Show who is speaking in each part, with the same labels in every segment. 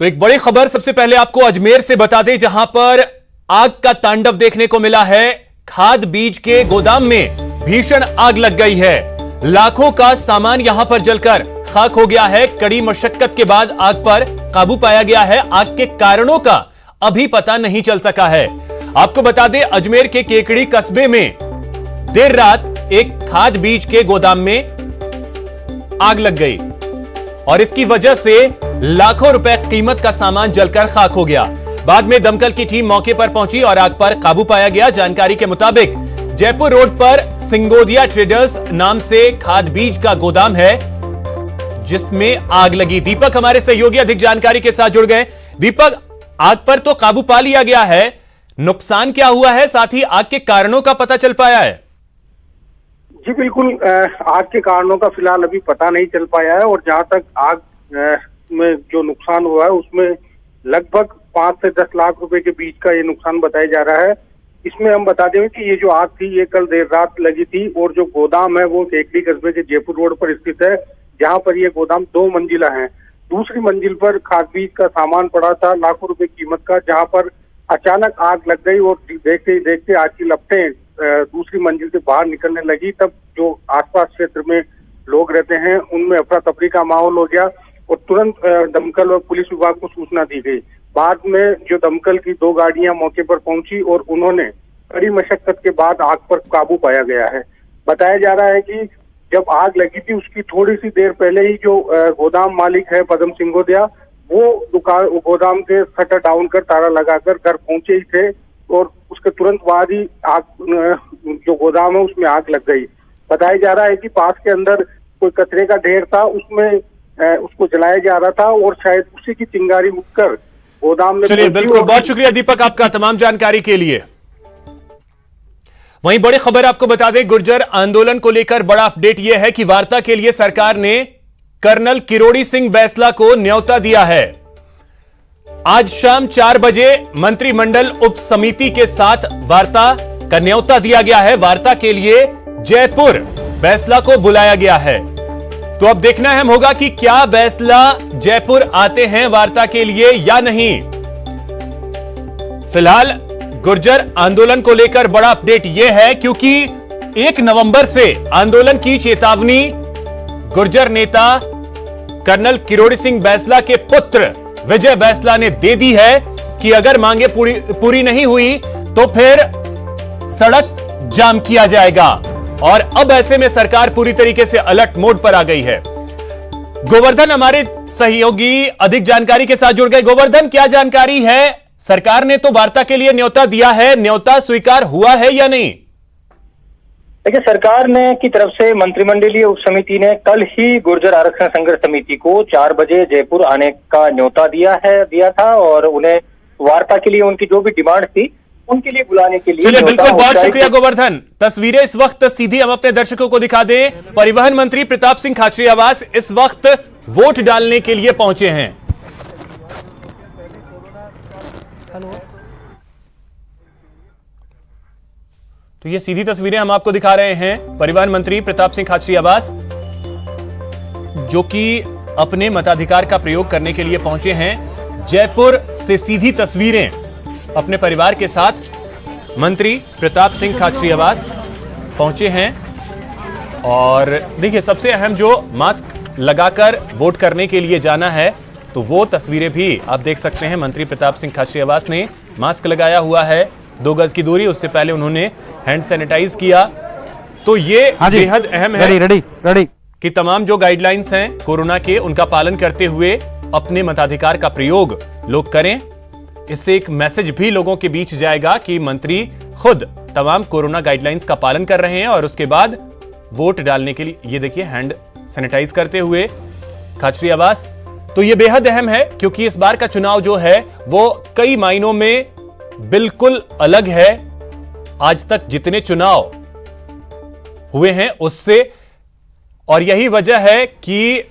Speaker 1: तो एक बड़ी खबर सबसे पहले आपको अजमेर से बता दें, जहां पर आग का तांडव देखने को मिला है। खाद बीज के गोदाम में भीषण आग लग गई है। लाखों का सामान यहां पर जलकर खाक हो गया है। कड़ी मशक्कत के बाद आग पर काबू पाया गया है। आग के कारणों का अभी पता नहीं चल सका है। आपको बता दें, अजमेर के केकड़ी कस्बे में देर रात एक खाद बीज के गोदाम में आग लग गई और इसकी वजह से लाखों रुपए कीमत का सामान जलकर खाक हो गया। बाद में दमकल की टीम मौके पर पहुंची और आग पर काबू पाया गया। जानकारी के मुताबिक जयपुर रोड पर सिंगोदिया ट्रेडर्स नाम से खाद बीज का गोदाम है जिसमें आग लगी। दीपक हमारे सहयोगी अधिक जानकारी के साथ जुड़ गए। दीपक, आग पर तो काबू पा लिया गया है, नुकसान क्या हुआ है, साथ ही आग के कारणों का पता चल पाया है?
Speaker 2: जी बिल्कुल, आग के कारणों का फिलहाल अभी पता नहीं चल पाया है और जहां तक आग में जो नुकसान हुआ है उसमें लगभग 5 से 10 लाख रुपए के बीच का ये नुकसान बताया जा रहा है। इसमें हम बता दें कि ये जो आग थी ये कल देर रात लगी थी और जो गोदाम है वो केकड़ी कस्बे के जयपुर रोड पर स्थित है, जहां पर ये गोदाम 2 मंजिला है। दूसरी मंजिल पर खाद बीज का सामान पड़ा था लाखों रुपए कीमत का, जहां पर अचानक आग लग गई और देखते ही देखते आग की लपटें दूसरी मंजिल से बाहर निकलने लगी। तब जो आसपास क्षेत्र में लोग रहते हैं उनमें अफरा तफरी का माहौल हो गया और तुरंत दमकल और पुलिस विभाग को सूचना दी गई। बाद में जो दमकल की 2 गाड़ियां मौके पर पहुंची और उन्होंने कड़ी मशक्कत के बाद आग पर काबू पाया गया है। बताया जा रहा है कि जब आग लगी थी उसकी थोड़ी सी देर पहले ही जो गोदाम मालिक है पदम सिंगोदिया, वो गोदाम के शटर डाउन कर ताला लगाकर घर पहुंचे ही थे और उसके तुरंत बाद ही आग जो गोदाम है उसमें आग लग गई। बताया जा रहा है कि पास के अंदर कोई कचरे का ढेर था, उसमें उसको जलाया जा रहा था और शायद उसी की चिंगारी उठकर गोदाम में।
Speaker 1: चलिए, बिल्कुल, बहुत शुक्रिया दीपक आपका तमाम जानकारी के लिए। वहीं बड़ी खबर आपको बता दें, गुर्जर आंदोलन को लेकर बड़ा अपडेट यह है कि वार्ता के लिए सरकार ने कर्नल किरोड़ी सिंह बैंसला को न्योता दिया है। आज शाम 4 बजे मंत्रिमंडल उप समिति के साथ वार्ता का न्योता दिया गया है। वार्ता के लिए जयपुर बैंसला को बुलाया गया है। तो अब देखना अहम होगा कि क्या बैंसला जयपुर आते हैं वार्ता के लिए या नहीं। फिलहाल गुर्जर आंदोलन को लेकर बड़ा अपडेट यह है क्योंकि 1 नवंबर से आंदोलन की चेतावनी गुर्जर नेता कर्नल किरोड़ी सिंह बैंसला के पुत्र विजय बैंसला ने दे दी है कि अगर मांगे पूरी नहीं हुई तो फिर सड़क जाम किया जाएगा। और अब ऐसे में सरकार पूरी तरीके से अलर्ट मोड पर आ गई है। गोवर्धन हमारे सहयोगी अधिक जानकारी के साथ जुड़ गए। गोवर्धन, क्या जानकारी है? सरकार ने तो वार्ता के लिए न्योता दिया है, न्योता स्वीकार हुआ है या नहीं?
Speaker 3: देखिए, सरकार ने की तरफ से मंत्रिमंडलीय उप समिति ने कल ही गुर्जर आरक्षण संघर्ष समिति को 4 बजे जयपुर आने का न्योता दिया था और उन्हें वार्ता के लिए उनकी जो भी डिमांड थी उनके लिए बुलाने के लिए।
Speaker 1: चलिए, बिल्कुल, बहुत शुक्रिया गोवर्धन। तस्वीरें इस वक्त सीधी हम अपने दर्शकों को दिखा दें। परिवहन मंत्री प्रताप सिंह खाचरियावास इस वक्त वोट डालने के लिए पहुंचे हैं। तो ये सीधी तस्वीरें हम आपको दिखा रहे हैं। परिवहन मंत्री प्रताप सिंह खाचरियावास जो कि अपने मताधिकार का प्रयोग करने के लिए पहुंचे हैं। जयपुर से सीधी तस्वीरें अपने परिवार के साथ मंत्री प्रताप सिंह खाचरियावास पहुंचे हैं। और देखिए, सबसे अहम जो मास्क लगाकर वोट करने के लिए जाना है तो वो तस्वीरें भी आप देख सकते हैं। मंत्री प्रताप सिंह खाचरियावास ने मास्क लगाया हुआ है, 2 गज की दूरी, उससे पहले उन्होंने हैंड सैनिटाइज किया। तो ये बेहद अहम है
Speaker 4: रेडी
Speaker 1: कि तमाम जो गाइडलाइंस हैं कोरोना के उनका पालन करते हुए अपने मताधिकार का प्रयोग लोग करें। इससे एक मैसेज भी लोगों के बीच जाएगा कि मंत्री खुद तमाम कोरोना गाइडलाइंस का पालन कर रहे हैं और उसके बाद वोट डालने के लिए ये देखिए हैंड सैनिटाइज करते हुए खाचरियावास। तो ये बेहद अहम है क्योंकि इस बार का चुनाव जो है वो कई मायनों में बिल्कुल अलग है आज तक जितने चुनाव हुए हैं उससे। और यही वजह है कि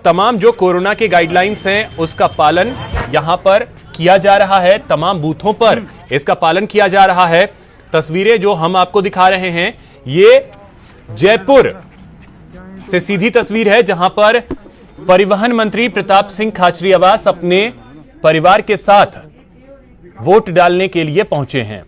Speaker 1: तमाम जो कोरोना के गाइडलाइंस हैं उसका पालन यहां पर किया जा रहा है, तमाम बूथों पर इसका पालन किया जा रहा है। तस्वीरें जो हम आपको दिखा रहे हैं ये जयपुर से सीधी तस्वीर है जहां पर परिवहन मंत्री प्रताप सिंह खाचरियावास अपने परिवार के साथ वोट डालने के लिए पहुंचे हैं।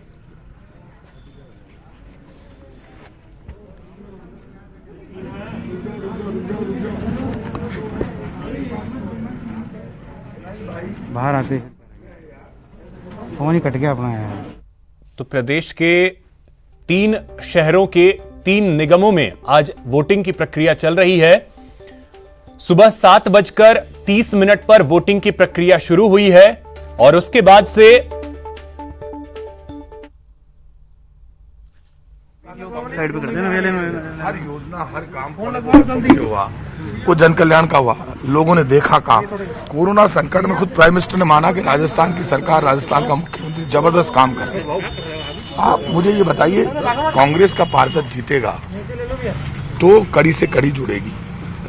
Speaker 4: बाहर आते फोन ही कट गया अपना यार।
Speaker 1: तो प्रदेश के 3 शहरों के 3 निगमों में आज वोटिंग की प्रक्रिया चल रही है। सुबह 7:30 पर वोटिंग की प्रक्रिया शुरू हुई है और उसके बाद से
Speaker 4: साइड पे कर देना वेले में।
Speaker 5: हर योजना हर काम हुआ, वो जन कल्याण का हुआ, लोगों ने देखा काम। कोरोना संकट में खुद प्राइम मिनिस्टर ने माना कि राजस्थान की सरकार, राजस्थान का मुख्यमंत्री जबरदस्त काम कर रहे हैं। आप मुझे ये बताइए, कांग्रेस का पार्षद जीतेगा तो कड़ी से कड़ी जुड़ेगी,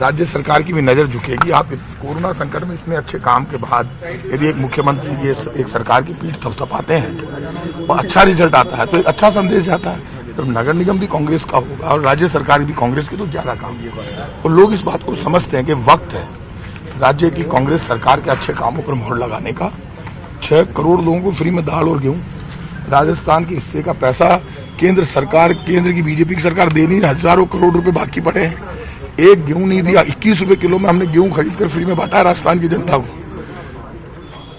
Speaker 5: राज्य सरकार की भी नजर झुकेगी। आप कोरोना संकट में इतने अच्छे काम के बाद यदि एक मुख्यमंत्री की एक सरकार की पीठ थपथपाते हैं और अच्छा रिजल्ट आता है तो एक अच्छा संदेश जाता है। तो नगर निगम भी कांग्रेस का होगा और राज्य सरकार भी कांग्रेस की, तो ज्यादा काम होगा। और लोग इस बात को समझते हैं कि वक्त है राज्य की कांग्रेस सरकार के अच्छे कामों पर मोहर लगाने का। 6 करोड़ लोगों को फ्री में दाल और गेहूं, राजस्थान के हिस्से का पैसा केंद्र सरकार, केंद्र की बीजेपी की सरकार दे नहीं, हजारों करोड़ रुपए बाकी पड़े हैं। एक गेहूं नहीं दिया, 21 रुपए किलो में हमने गेहूं खरीद कर फ्री में बांटा है राजस्थान की जनता को।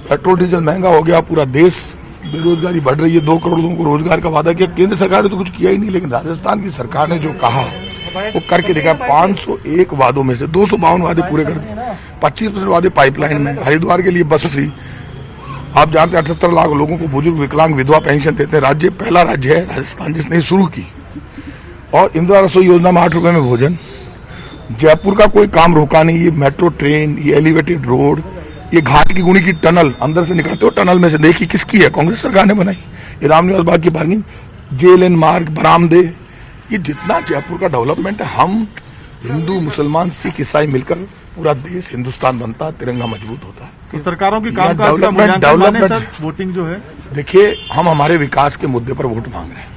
Speaker 5: पेट्रोल डीजल महंगा हो गया, पूरा देश, बेरोजगारी बढ़ रही है, 2 करोड़ लोगों को रोजगार का वादा किया। केंद्र सरकार ने तो कुछ किया ही नहीं, लेकिन राजस्थान की सरकार ने जो कहा वो करके देखा। 501 वादों में से 252 वादे पूरे कर दिए, 25% वादे पाइपलाइन में। हरिद्वार के लिए बस फ्री, आप जानते हैं 78 लाख लोगों को बुजुर्ग, विकलांग, विधवा पेंशन देते हैं। राज्य पहला राज्य है राजस्थान जिसने शुरू की। और इंदिरा रसोई योजना में 8 रुपए में भोजन। जयपुर का कोई काम रोका नहीं, ये मेट्रो ट्रेन, ये एलिवेटेड रोड, ये घाट की गुणी की टनल अंदर से निकलते हो, टनल में से देखी किसकी है, कांग्रेस सरकार ने बनाई। ये रामनिवास बाग की पार्किंग, जेल एंड मार्ग, बरामदे, ये जितना जयपुर का डेवलपमेंट है, हम हिंदू, मुसलमान, सिख, ईसाई मिलकर पूरा देश हिंदुस्तान बनता, तिरंगा मजबूत होता है।
Speaker 4: तो सरकारों की कामकाज का मूल्यांकन सर, वोटिंग जो है,
Speaker 5: देखिए हम हमारे विकास के मुद्दे पर वोट मांग रहे हैं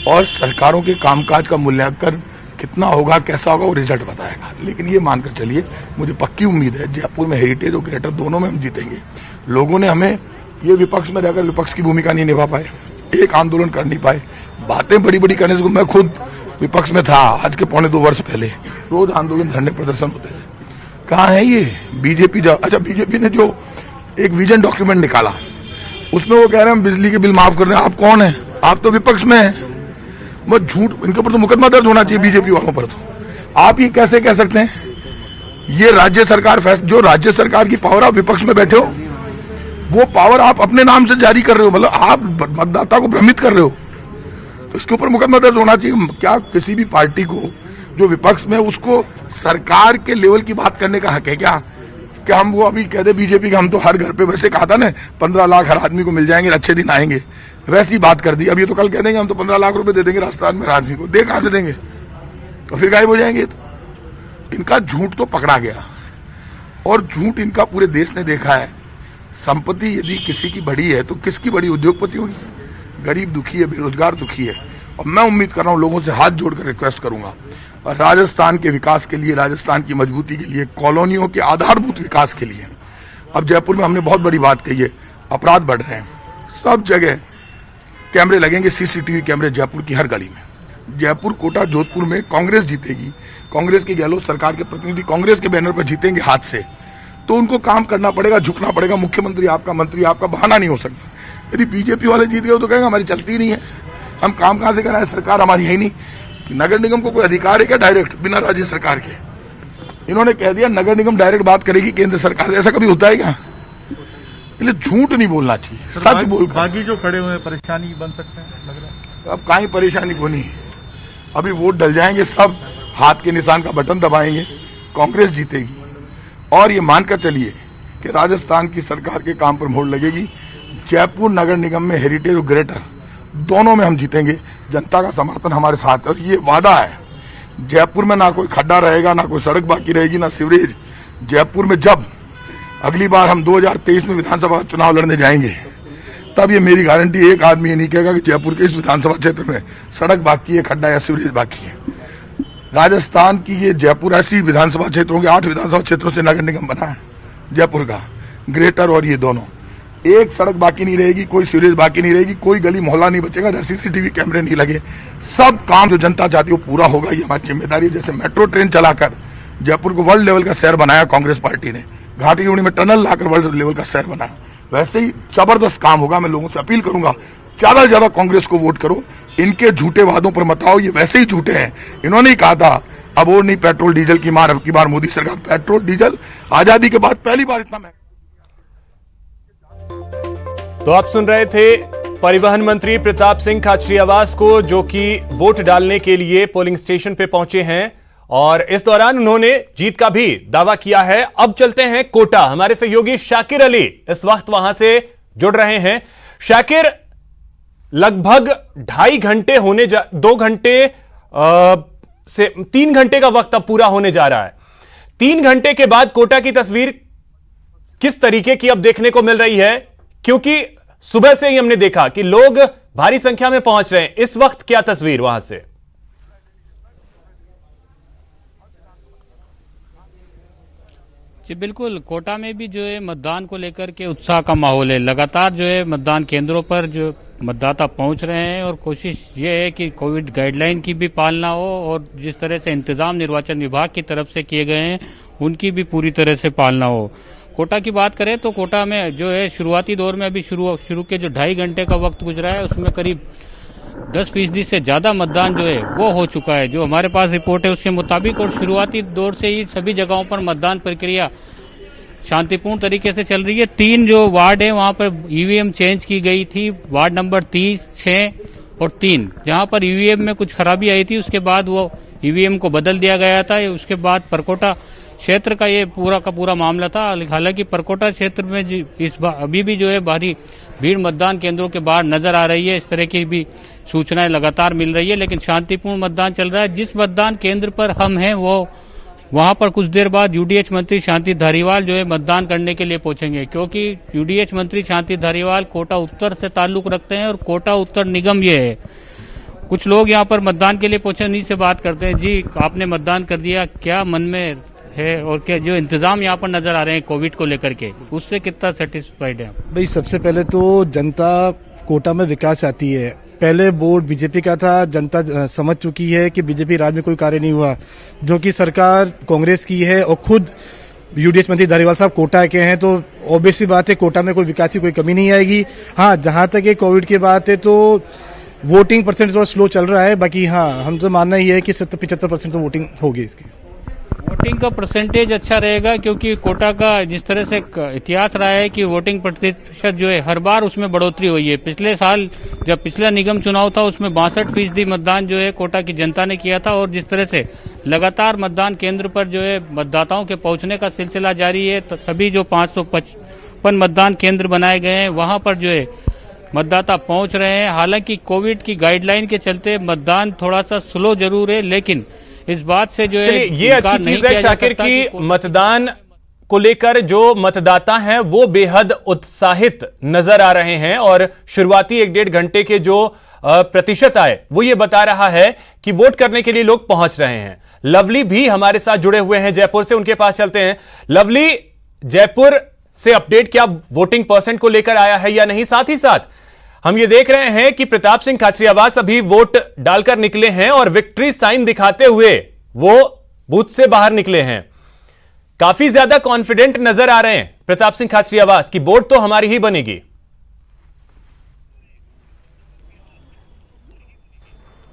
Speaker 5: और सरकारों के कामकाज का मूल्यांकन कितना होगा, कैसा होगा, वो रिजल्ट बताएगा। लेकिन ये मानकर चलिए, मुझे पक्की उम्मीद है जयपुर में हेरिटेज और ग्रेटर दोनों में हम जीतेंगे। लोगों ने हमें ये विपक्ष में रहकर विपक्ष की भूमिका नहीं निभा पाए, एक आंदोलन कर नहीं पाए, बातें बड़ी बड़ी करने से। मैं खुद विपक्ष में था आज के 2.25 वर्ष पहले, रोज आंदोलन, धरने, प्रदर्शन होते थे। कहाँ है ये बीजेपी? अच्छा, बीजेपी ने जो एक विजन डॉक्यूमेंट निकाला उसमें वो कह रहे हैं हम बिजली के बिल माफ कर दें। आप कौन है? आप तो विपक्ष में हैं। वो झूठ, इनके ऊपर तो मुकदमा दर्ज होना चाहिए बीजेपी वालों पर। तो आप ये कैसे कह सकते हैं? ये राज्य सरकार, जो राज्य सरकार की पावर, आप विपक्ष में बैठे हो, वो पावर आप अपने नाम से जारी कर रहे हो, मतलब आप मतदाता को भ्रमित कर रहे हो। तो इसके ऊपर मुकदमा दर्ज होना चाहिए। क्या किसी भी पार्टी को जो विपक्ष में, उसको सरकार के लेवल की बात करने का हक है क्या? कि हम वो अभी कह दे बीजेपी का हम तो हर घर पे, वैसे कहा था ना 15 लाख हर आदमी को मिल जाएंगे, अच्छे दिन आएंगे, वैसी बात कर दी। अब ये तो कल कह देंगे हम तो 15 लाख रुपए दे देंगे राजस्थान में हर आदमी को, दे कहां से देंगे? तो फिर गायब हो जाएंगे। तो इनका झूठ तो पकड़ा गया और झूठ इनका पूरे देश ने देखा है। संपत्ति यदि किसी की बड़ी है तो किसकी बड़ी? उद्योगपति होगी। गरीब दुखी है, बेरोजगार दुखी है। और मैं उम्मीद कर रहा हूं, लोगों से हाथ जोड़कर रिक्वेस्ट करूंगा, राजस्थान के विकास के लिए, राजस्थान की मजबूती के लिए, कॉलोनियों के आधारभूत विकास के लिए। अब जयपुर में हमने बहुत बड़ी बात कही है, अपराध बढ़ रहे हैं, सब जगह कैमरे लगेंगे, सीसीटीवी कैमरे जयपुर की हर गली में। जयपुर, कोटा, जोधपुर में कांग्रेस जीतेगी। कांग्रेस की गहलोत सरकार के प्रतिनिधि कांग्रेस के बैनर पर जीतेंगे हाथ से, तो उनको काम करना पड़ेगा, झुकना पड़ेगा। मुख्यमंत्री आपका, मंत्री आपका, बहाना नहीं हो सकता। यदि बीजेपी वाले जीत गए तो कहेंगे हमारी चलती नहीं है, हम काम कहां से कराएं, सरकार हमारी है ही नहीं। नगर निगम को कोई अधिकार है क्या डायरेक्ट, बिना राज्य सरकार के? इन्होंने कह दिया नगर निगम डायरेक्ट बात करेगी केंद्र सरकार से, ऐसा कभी होता है क्या? इसलिए झूठ नहीं बोलना चाहिए, सच बोल।
Speaker 4: बाकी जो खड़े हुए परेशानी बन सकते हैं, लग रहा है।
Speaker 5: अब कहीं परेशानी को नहीं, अभी वोट डल जाएंगे, सब हाथ के निशान का बटन दबाएंगे, कांग्रेस जीतेगी। और ये मानकर चलिए कि राजस्थान की सरकार के काम पर मोहर लगेगी। जयपुर नगर निगम में हेरिटेज और ग्रेटर दोनों में हम जीतेंगे। जनता का समर्थन हमारे साथ है और ये वादा है। जयपुर में ना कोई खड्डा रहेगा, ना कोई सड़क बाकी रहेगी, ना सीवरेज। जयपुर में जब अगली बार हम 2023 में विधानसभा चुनाव लड़ने जाएंगे, तब ये मेरी गारंटी, एक आदमी ये नहीं कहेगा कि जयपुर के इस विधानसभा क्षेत्र में सड़क बाकी है, खड्डा या सीवरेज बाकी है। राजस्थान की ये जयपुर ऐसी विधानसभा क्षेत्रों के 8 विधानसभा क्षेत्रों से नगर निगम बना है जयपुर का। ग्रेटर और ये दोनों, एक सड़क बाकी नहीं रहेगी, कोई सीवरेज बाकी नहीं रहेगी, कोई गली मोहल्ला नहीं बचेगा जहाँ सीसीटीवी कैमरे नहीं लगे। सब काम जो जनता चाहती है वो पूरा होगा, ये हमारी जिम्मेदारी है। जैसे मेट्रो ट्रेन चलाकर जयपुर को वर्ल्ड लेवल का शहर बनाया कांग्रेस पार्टी ने, घाटी रोड में टनल लाकर वर्ल्ड लेवल का शहर बनाया, वैसे ही जबरदस्त काम होगा। मैं लोगों से अपील करूंगा, ज्यादा से ज्यादा कांग्रेस को वोट करो, इनके झूठे वादों पर मत आओ, ये वैसे ही झूठे हैं। इन्होंने ही कहा था अब वो नहीं पेट्रोल डीजल की मार, अब की बार मोदी सरकार। पेट्रोल डीजल आजादी के बाद पहली बार इतना महंगा।
Speaker 1: तो आप सुन रहे थे परिवहन मंत्री प्रताप सिंह खाचरियावास को, जो कि वोट डालने के लिए पोलिंग स्टेशन पे पहुंचे हैं और इस दौरान उन्होंने जीत का भी दावा किया है। अब चलते हैं कोटा, हमारे सहयोगी शाकिर अली इस वक्त वहां से जुड़ रहे हैं। शाकिर, लगभग 2.5 घंटे 2 घंटे से 3 घंटे का वक्त अब पूरा होने जा रहा है। 3 घंटे के बाद कोटा की तस्वीर किस तरीके की अब देखने को मिल रही है? क्योंकि सुबह से ही हमने देखा कि लोग भारी संख्या में पहुंच रहे हैं। इस वक्त क्या तस्वीर वहां से?
Speaker 6: जी बिल्कुल, कोटा में भी जो है मतदान को लेकर के उत्साह का माहौल है। लगातार जो है मतदान केंद्रों पर जो मतदाता पहुंच रहे हैं और कोशिश ये है कि कोविड गाइडलाइन की भी पालना हो और जिस तरह से इंतजाम निर्वाचन विभाग की तरफ से किए गए हैं उनकी भी पूरी तरह से पालना हो। कोटा की बात करें तो कोटा में जो है शुरुआती दौर में अभी शुरू के जो 2.5 घंटे का वक्त गुजरा है उसमें करीब 10% से ज्यादा मतदान जो है वो हो चुका है, जो हमारे पास रिपोर्ट है उसके मुताबिक। और शुरुआती दौर से ही सभी जगहों पर मतदान प्रक्रिया शांतिपूर्ण तरीके से चल रही है। 3 जो वार्ड है वहां पर ईवीएम चेंज की गई थी, वार्ड नंबर 30, 6 और 3, जहां पर ईवीएम में कुछ खराबी आई थी उसके बाद वो ईवीएम को बदल दिया गया था। उसके बाद परकोटा क्षेत्र का ये पूरा का पूरा मामला था। हालांकि परकोटा क्षेत्र में इस बार अभी भी जो है भारी भीड़ मतदान केंद्रों के बाहर नजर आ रही है। इस तरह की भी सूचनाएं लगातार मिल रही है, लेकिन शांतिपूर्ण मतदान चल रहा है। जिस मतदान केंद्र पर हम हैं वो वहां पर कुछ देर बाद यूडीएच मंत्री शांति धारीवाल जो है मतदान करने के लिए पहुंचेंगे, क्योंकि यूडीएच मंत्री शांति धारीवाल कोटा उत्तर से ताल्लुक रखते हैं और कोटा उत्तर निगम ये है। कुछ लोग यहाँ पर मतदान के लिए पहुंचे, उन्हीं से बात करते हैं। जी, आपने मतदान कर दिया, क्या मन में है और क्या जो इंतजाम यहाँ पर नजर आ रहे हैं कोविड को लेकर के, उससे कितना सेटिस्फाइड है?
Speaker 7: भाई सबसे पहले तो जनता कोटा में विकास चाहती है। पहले बोर्ड बीजेपी का था, जनता समझ चुकी है कि बीजेपी राज में कोई कार्य नहीं हुआ, जो कि सरकार कांग्रेस की है और खुद यूडीएच मंत्री धारीवाल साहब कोटा के हैं, तो ऑब्वियस सी बात है कोटा में कोई विकास की कोई कमी नहीं आएगी। हाँ, जहां तक ये कोविड की बात है तो वोटिंग परसेंट थोड़ा स्लो चल रहा है, बाकी हाँ हम तो मानना ही है कि 70-75% तो वोटिंग होगी इसकी।
Speaker 6: वोटिंग का परसेंटेज अच्छा रहेगा, क्योंकि कोटा का जिस तरह से इतिहास रहा है कि वोटिंग प्रतिशत जो है हर बार उसमें बढ़ोतरी हुई है। पिछले साल जब पिछला निगम चुनाव था उसमें 62% मतदान जो है कोटा की जनता ने किया था। और जिस तरह से लगातार मतदान केंद्र पर जो है मतदाताओं के पहुंचने का सिलसिला जारी है, तो सभी जो 555 मतदान केंद्र बनाए गए हैं वहां पर जो है मतदाता पहुंच रहे हैं। हालांकि कोविड की गाइडलाइन के चलते मतदान थोड़ा सा स्लो जरूर है, लेकिन इस बात से जो है
Speaker 1: ये अच्छी चीज है शाकिर की मतदान को लेकर जो मतदाता हैं वो बेहद उत्साहित नजर आ रहे हैं और शुरुआती 1-1.5 घंटे के जो प्रतिशत आए वो ये बता रहा है कि वोट करने के लिए लोग पहुंच रहे हैं। लवली भी हमारे साथ जुड़े हुए हैं जयपुर से, उनके पास चलते हैं। लवली, जयपुर से अपडेट क्या वोटिंग परसेंट को लेकर आया है या नहीं? साथ ही साथ हम ये देख रहे हैं कि प्रताप सिंह खाचरियावास अभी वोट डालकर निकले हैं और विक्ट्री साइन दिखाते हुए वो बूथ से बाहर निकले हैं। काफी ज्यादा कॉन्फिडेंट नजर आ रहे हैं प्रताप सिंह खाचरियावास की वोट तो हमारी ही बनेगी।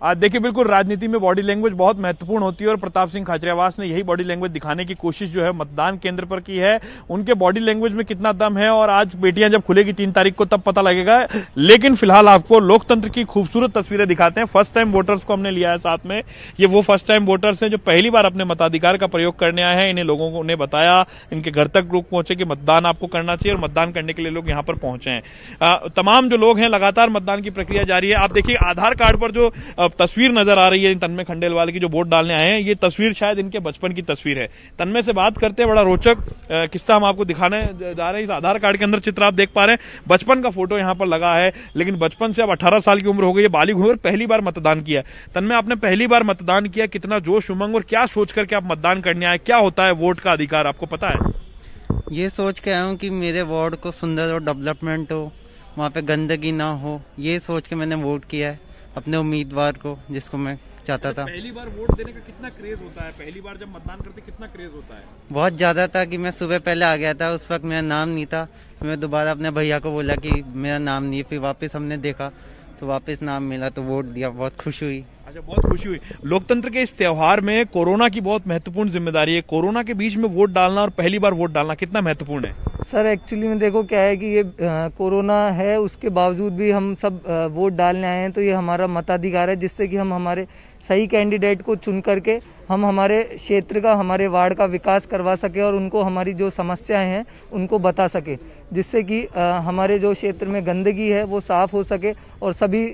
Speaker 8: देखिए, बिल्कुल राजनीति में बॉडी लैंग्वेज बहुत महत्वपूर्ण होती है और प्रताप सिंह खाचरियावास ने यही बॉडी लैंग्वेज दिखाने की कोशिश जो है मतदान केंद्र पर की है। उनके बॉडी लैंग्वेज में कितना दम है और आज बेटियां जब खुलेगी 3 तारीख को तब पता लगेगा। लेकिन फिलहाल आपको लोकतंत्र की खूबसूरत तस्वीरें दिखाते हैं। फर्स्ट टाइम वोटर्स को हमने लिया है साथ में। ये वो फर्स्ट टाइम वोटर्स हैं जो पहली बार अपने मताधिकार का प्रयोग करने आए हैं। इन्हें लोगों को बताया, इनके घर तक लोग पहुंचे कि मतदान आपको करना चाहिए और मतदान करने के लिए लोग यहाँ पर पहुंचे हैं। तमाम जो लोग हैं लगातार मतदान की प्रक्रिया जारी है। आप देखिए आधार कार्ड पर जो तस्वीर नजर आ रही है तन्मय खंडेलवाल की, जो वोट डालने आए हैं, ये तस्वीर शायद इनके बचपन की तस्वीर है। तन्मय से बात करते हैं, बड़ा रोचक किस्सा हम आपको दिखाने जा रहे हैं। इस आधार कार्ड के अंदर चित्र आप देख पा रहे हैं, बचपन का फोटो यहाँ पर लगा है, लेकिन बचपन से अब 18 साल की उम्र हो गई है, बालिग हुए और पहली बार मतदान किया। तन्मय, आपने पहली बार मतदान किया, कितना जोश उमंग और क्या सोच करके आप मतदान करने आए? क्या होता है वोट का अधिकार, आपको पता है?
Speaker 4: ये सोच के आया हूँ कि मेरे वार्ड को सुंदर और डेवलपमेंट हो, वहाँ पे गंदगी ना हो, ये सोच के मैंने वोट किया है अपने उम्मीदवार को जिसको मैं चाहता था।
Speaker 8: पहली बार वोट देने का कितना क्रेज होता है, पहली बार जब मतदान करते कितना क्रेज होता है?
Speaker 4: बहुत ज़्यादा था कि मैं सुबह पहले आ गया था, उस वक्त मेरा नाम नहीं था, मैं दोबारा अपने भैया को बोला कि मेरा नाम नहीं है, फिर वापस हमने देखा तो वापस नाम मिला तो वोट दिया, बहुत खुश हुई।
Speaker 8: अच्छा, बहुत खुशी हुई। लोकतंत्र के इस त्योहार में कोरोना की बहुत महत्वपूर्ण जिम्मेदारी है, कोरोना के बीच में वोट डालना और पहली बार वोट डालना कितना महत्वपूर्ण है?
Speaker 9: सर एक्चुअली में देखो क्या है कि ये कोरोना है, उसके बावजूद भी हम सब वोट डालने आए हैं, तो ये हमारा मताधिकार है जिससे कि हम हमारे सही कैंडिडेट को चुन करके हम हमारे क्षेत्र का, हमारे वार्ड का विकास करवा सके और उनको हमारी जो समस्याएं हैं उनको बता सके, जिससे कि हमारे जो क्षेत्र में गंदगी है वो साफ हो सके और सभी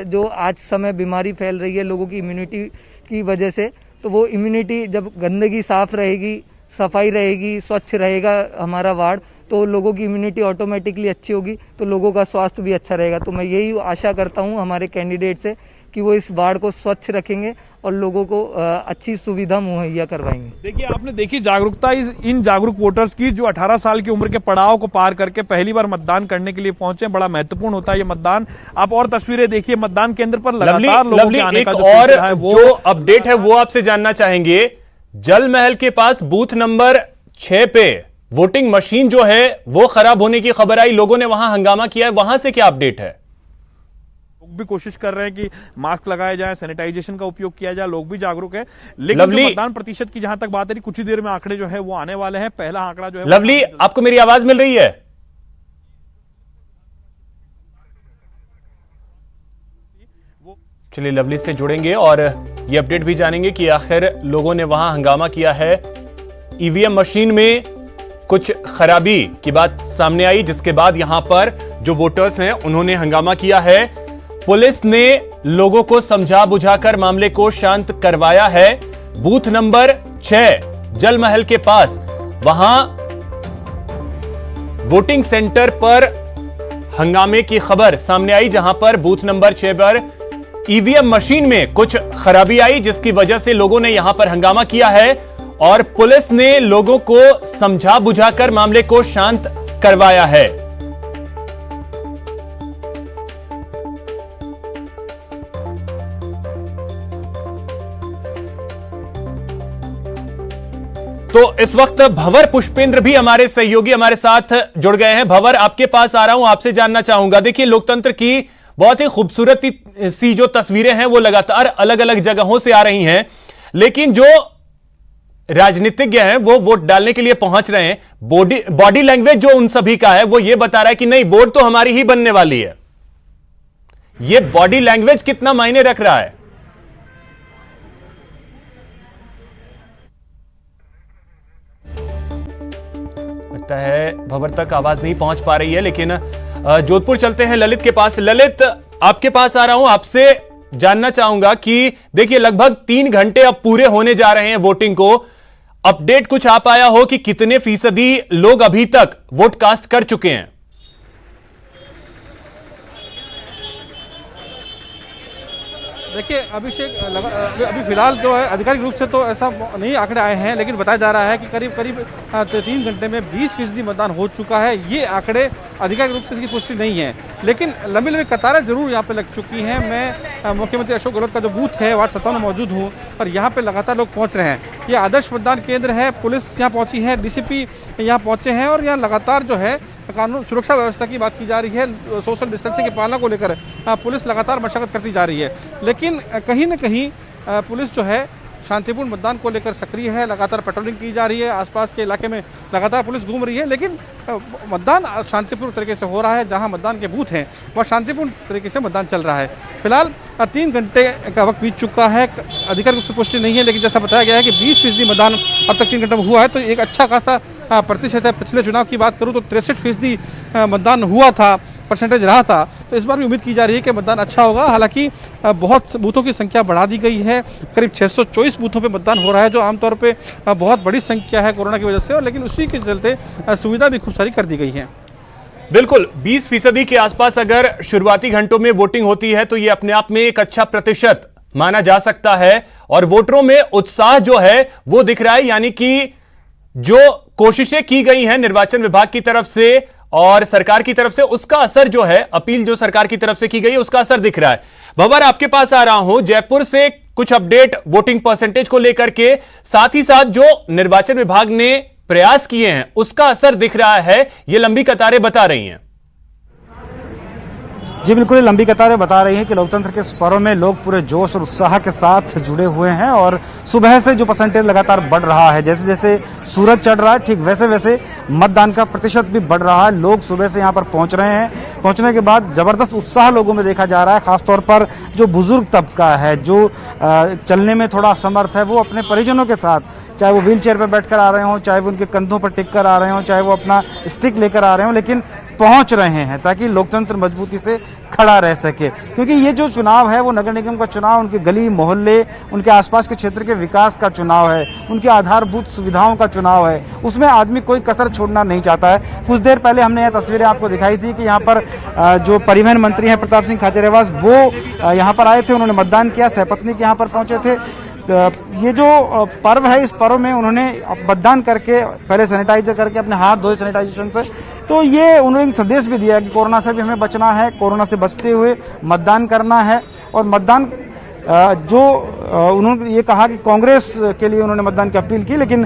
Speaker 9: जो आज समय बीमारी फैल रही है लोगों की इम्यूनिटी की वजह से, तो वो इम्यूनिटी जब गंदगी साफ रहेगी, सफाई रहेगी, स्वच्छ रहेगा हमारा वार्ड, तो लोगों की इम्यूनिटी ऑटोमेटिकली अच्छी होगी, तो लोगों का स्वास्थ्य भी अच्छा रहेगा। तो मैं यही आशा करता हूँ हमारे कैंडिडेट से कि वो इस वार्ड को स्वच्छ रखेंगे और लोगों को अच्छी सुविधा मुहैया करवाएंगे।
Speaker 8: देखिए, आपने देखी जागरूकता इन जागरूक वोटर्स की जो 18 साल की उम्र के पड़ाव को पार करके पहली बार मतदान करने के लिए पहुंचे। बड़ा महत्वपूर्ण होता है ये मतदान। आप और तस्वीरें देखिए, मतदान केंद्र पर लगातार लोगों के आने का
Speaker 1: जो अपडेट है वो आपसे जानना चाहेंगे। जल महल के पास बूथ नंबर 6 पे वोटिंग मशीन जो है वो खराब होने की खबर आई, लोगों ने वहां हंगामा किया है, वहां से क्या अपडेट है?
Speaker 8: लोग भी कोशिश कर रहे हैं कि मास्क लगाए जाए, सैनिटाइजेशन का उपयोग किया जाए, लोग भी जागरूक हैं। लेकिन जो मतदान प्रतिशत की जहां तक बात है, कुछ ही देर में आंकड़े जो है वो आने वाले हैं। पहला आंकड़ा जो है,
Speaker 1: लवली, आपको मेरी आवाज मिल रही है? चलिए लवली से जुड़ेंगे और ये अपडेट भी जानेंगे कि आखिर लोगों ने वहां हंगामा किया है। ईवीएम मशीन में कुछ खराबी की बात सामने आई, जिसके बाद यहां पर जो वोटर्स हैं उन्होंने हंगामा किया है। पुलिस ने लोगों को समझा बुझाकर मामले को शांत करवाया है। बूथ नंबर 6 जल महल के पास वहां वोटिंग सेंटर पर हंगामे की खबर सामने आई, जहां पर बूथ नंबर 6 पर ईवीएम मशीन में कुछ खराबी आई, जिसकी वजह से लोगों ने यहां पर हंगामा किया है और पुलिस ने लोगों को समझा बुझाकर मामले को शांत करवाया है। तो इस वक्त भंवर पुष्पेंद्र भी हमारे सहयोगी हमारे साथ जुड़ गए हैं। भंवर, आपके पास आ रहा हूं, आपसे जानना चाहूंगा, देखिए लोकतंत्र की बहुत ही खूबसूरत सी जो तस्वीरें हैं वो लगातार अलग अलग जगहों से आ रही हैं, लेकिन जो राजनीतिज्ञ हैं वो वोट डालने के लिए पहुंच रहे हैं। बॉडी लैंग्वेज जो उन सभी का है वो ये बता रहा है कि नहीं, वोट तो हमारी ही बनने वाली है। ये बॉडी लैंग्वेज कितना मायने रख रहा है? लगता है भंवर तक आवाज नहीं पहुंच पा रही है, लेकिन जोधपुर चलते हैं ललित के पास। ललित, आपके पास आ रहा हूं, आपसे जानना चाहूंगा कि देखिए लगभग 3 घंटे अब पूरे होने जा रहे हैं वोटिंग को। अपडेट कुछ आ पाया हो कि कितने फीसदी लोग अभी तक वोट कास्ट कर चुके हैं?
Speaker 7: देखिए अभिषेक, अभी फिलहाल जो है आधिकारिक रूप से तो ऐसा नहीं आंकड़े आए हैं, लेकिन बताया जा रहा है कि करीब 3 घंटे में 20% मतदान हो चुका है। ये आंकड़े आधिकारिक रूप से इसकी पुष्टि नहीं है, लेकिन लंबी लंबी कतारें जरूर यहाँ पे लग चुकी हैं। मैं मुख्यमंत्री अशोक गहलोत का जो बूथ है वार्ड 57 में मौजूद हूँ और यहाँ पे लगातार लोग पहुँच रहे हैं। ये आदर्श मतदान केंद्र है, पुलिस यहाँ पहुँची है, डीसीपी यहाँ पहुँचे हैं और यहाँ लगातार जो है कानून सुरक्षा व्यवस्था की बात की जा रही है, सोशल डिस्टेंसिंग की पालना को लेकर पुलिस लगातार मशक्कत करती जा रही है। लेकिन कहीं न कहीं पुलिस जो है शांतिपूर्ण मतदान को लेकर सक्रिय है, लगातार पेट्रोलिंग की जा रही है, आसपास के इलाके में लगातार पुलिस घूम रही है, लेकिन मतदान शांतिपूर्ण तरीके से हो रहा है। जहां मतदान के बूथ हैं वह शांतिपूर्ण तरीके से मतदान चल रहा है। फिलहाल 3 घंटे का वक्त बीत चुका है, आधिकारिक रूप से पुष्टि नहीं है, लेकिन जैसा बताया गया है कि 20% मतदान अब तक 3 घंटे में हुआ है, तो एक अच्छा खासा प्रतिशत है। पिछले चुनाव की बात करूँ तो 63% मतदान हुआ था, परसेंटेज रहा था, तो इस बार भी उम्मीद की जा रही है कि मतदान अच्छा होगा। हालांकि बहुत बूथों की संख्या बढ़ा दी गई है, करीब 624 बूथों पे मतदान हो रहा है, जो आमतौर पे बहुत बड़ी संख्या है कोरोना की वजह से, और लेकिन उसी के चलते सुविधा भी खूब सारी कर दी गई है।
Speaker 1: बिल्कुल 20% के आसपास अगर शुरुआती घंटों में वोटिंग होती है तो ये अपने आप में एक अच्छा प्रतिशत माना जा सकता है और वोटरों में उत्साह जो है वो दिख रहा है, यानी कि जो कोशिशें की गई हैं निर्वाचन विभाग की तरफ से और सरकार की तरफ से, उसका असर जो है, अपील जो सरकार की तरफ से की गई है उसका असर दिख रहा है। भंवर, आपके पास आ रहा हूं जयपुर से कुछ अपडेट वोटिंग परसेंटेज को लेकर के, साथ ही साथ जो निर्वाचन विभाग ने प्रयास किए हैं उसका असर दिख रहा है, ये लंबी कतारें बता रही हैं।
Speaker 10: जी बिल्कुल, लंबी कतारें बता रही हैं कि लोकतंत्र के इस पर्व में लोग पूरे जोश और उत्साह के साथ जुड़े हुए हैं और सुबह से जो परसेंटेज लगातार बढ़ रहा है, जैसे जैसे सूरज चढ़ रहा है ठीक वैसे वैसे मतदान का प्रतिशत भी बढ़ रहा है। लोग सुबह से यहाँ पर पहुंच रहे हैं। पहुंचने के बाद जबरदस्त उत्साह लोगों में देखा जा रहा है। खासतौर पर जो बुजुर्ग तबका है, जो चलने में थोड़ा असमर्थ है, वो अपने परिजनों के साथ, चाहे वो व्हील चेयर पर बैठकर आ रहे हों, चाहे वो उनके कंधों पर टिक कर आ रहे हों, चाहे वो अपना स्टिक लेकर आ रहे हों, लेकिन पहुंच रहे हैं ताकि लोकतंत्र मजबूती से खड़ा रह सके। क्योंकि ये जो चुनाव है वो नगर निगम का चुनाव, उनके गली मोहल्ले, उनके आसपास के क्षेत्र के विकास का चुनाव है, उनकी आधारभूत सुविधाओं का चुनाव है। उसमें आदमी कोई कसर छोड़ना नहीं चाहता है। कुछ देर पहले हमने यह तस्वीरें आपको दिखाई थी कि यहाँ पर जो परिवहन मंत्री हैं प्रताप सिंह खाचरियावास, वो यहाँ पर आए थे, उन्होंने मतदान किया, सहपत्नी के यहाँ पर पहुंचे थे। ये जो पर्व है, इस पर्व में उन्होंने मतदान करके पहले सैनिटाइजर करके अपने हाथ धोए सैनिटाइजेशन से, तो ये उन्होंने एक संदेश भी दिया कि कोरोना से भी हमें बचना है, कोरोना से बचते हुए मतदान करना है। और मतदान जो उन्होंने ये कहा कि कांग्रेस के लिए उन्होंने मतदान की अपील की, लेकिन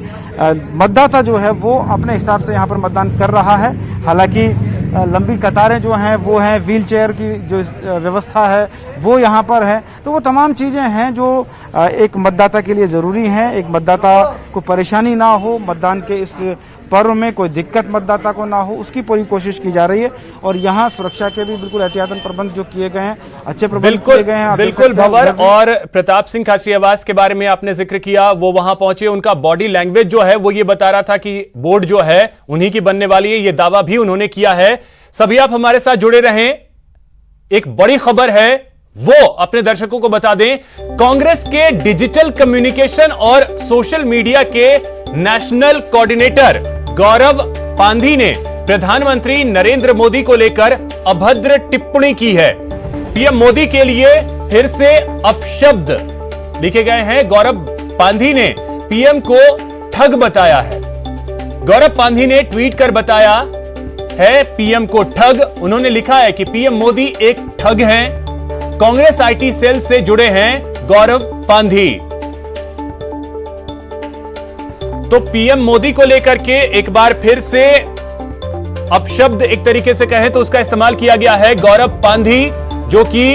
Speaker 10: मतदाता जो है वो अपने हिसाब से यहाँ पर मतदान कर रहा है। हालांकि लंबी कतारें जो हैं वो हैं, व्हील चेयर की जो व्यवस्था है वो यहाँ पर है। तो वो तमाम चीज़ें हैं जो एक मतदाता के लिए ज़रूरी हैं। एक मतदाता को परेशानी ना हो, मतदान के इस पर्व में कोई दिक्कत मतदाता को ना हो, उसकी पूरी कोशिश की जा रही है। और यहाँ सुरक्षा के भी बिल्कुल एहतियातन प्रबंध जो किए गए हैं, अच्छे प्रबंध किए गए हैं।
Speaker 1: बिल्कुल भंवर, और प्रताप सिंह खाचरियावास के बारे में आपने जिक्र किया, वो वहां पहुंचे, उनका बॉडी लैंग्वेज जो है वो ये बता रहा था कि वोट जो है उन्हीं की बनने वाली है, ये दावा भी उन्होंने किया है। सभी आप हमारे साथ जुड़े रहें। एक बड़ी खबर है वो अपने दर्शकों को बता दें। कांग्रेस के डिजिटल कम्युनिकेशन और सोशल मीडिया के नेशनल कोऑर्डिनेटर गौरव पांधी ने प्रधानमंत्री नरेंद्र मोदी को लेकर अभद्र टिप्पणी की है। पीएम मोदी के लिए फिर से अपशब्द लिखे गए हैं। गौरव पांधी ने पीएम को ठग बताया है। गौरव पांधी ने ट्वीट कर बताया है पीएम को ठग। उन्होंने लिखा है कि पीएम मोदी एक ठग हैं। कांग्रेस आईटी सेल से जुड़े हैं गौरव पांधी। तो पीएम मोदी को लेकर के एक बार फिर से अपशब्द, एक तरीके से कहें तो उसका इस्तेमाल किया गया है। गौरव पांधी जो कि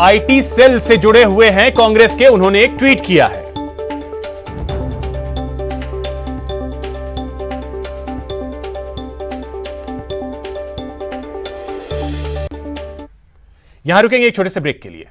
Speaker 1: आईटी सेल से जुड़े हुए हैं कांग्रेस के, उन्होंने एक ट्वीट किया है। यहां रुकेंगे एक छोटे से ब्रेक के लिए।